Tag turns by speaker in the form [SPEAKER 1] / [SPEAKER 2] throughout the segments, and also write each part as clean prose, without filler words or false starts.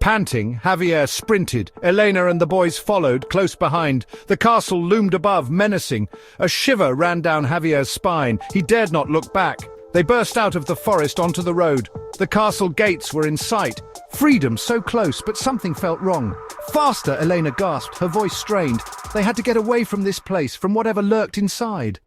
[SPEAKER 1] Panting, Javier sprinted. Elena and the boys followed, close behind. The castle loomed above, menacing. A shiver ran down Javier's spine. He dared not look back. They burst out of the forest onto the road. The castle gates were in sight. Freedom so close, but something felt wrong. Faster, Elena gasped, her voice strained. They had to get away from this place, from whatever lurked inside.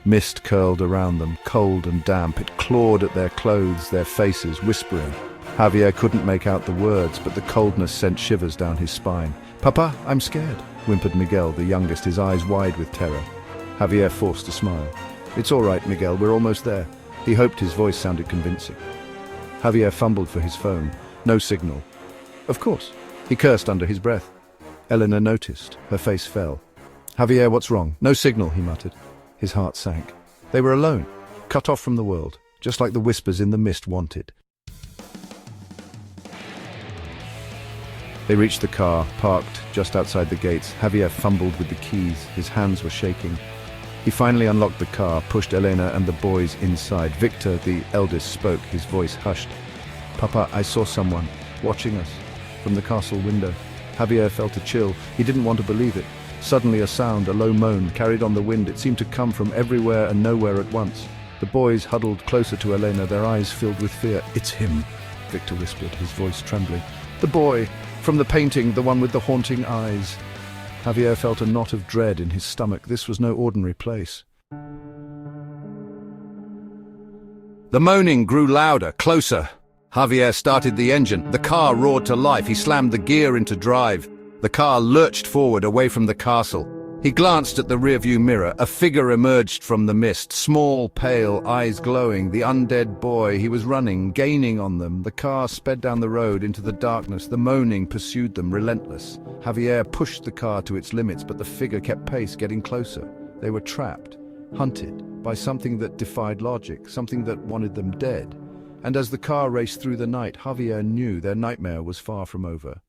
[SPEAKER 1] Mist curled around them, cold and damp. It clawed at their clothes, their faces, whispering. Javier couldn't make out the words, but the coldness sent shivers down his spine. "Papa, I'm scared," whimpered Miguel, the youngest, his eyes wide with terror. Javier forced a smile. "It's all right, Miguel, we're almost there." He hoped his voice sounded convincing. Javier fumbled for his phone. No signal. "Of course." He cursed under his breath. Elena noticed. Her face fell. "Javier, what's wrong?" "No signal," he muttered. His heart sank. They were alone, cut off from the world, just like the whispers in the mist wanted. They reached the car, parked just outside the gates. Javier fumbled with the keys. His hands were shaking. He finally unlocked the car, pushed Elena and the boys inside. Victor, the eldest, spoke, his voice hushed. "Papa, I saw someone watching us from the castle window." Javier felt a chill. He didn't want to believe it. Suddenly a sound, a low moan, carried on the wind. It seemed to come from everywhere and nowhere at once. The boys huddled closer to Elena, their eyes filled with fear. "It's him," Victor whispered, his voice trembling. "The boy from the painting, the one with the haunting eyes." Javier felt a knot of dread in his stomach. This was no ordinary place. The moaning grew louder, closer. Javier started the engine. The car roared to life. He slammed the gear into drive. The car lurched forward away from the castle. He glanced at the rearview mirror. A figure emerged from the mist, small, pale, eyes glowing. The undead boy. He was running, gaining on them. The car sped down the road into the darkness. The moaning pursued them, relentless. Javier pushed the car to its limits, but the figure kept pace, getting closer. They were trapped, hunted by something that defied logic, something that wanted them dead. And as the car raced through the night, Javier knew their nightmare was far from over.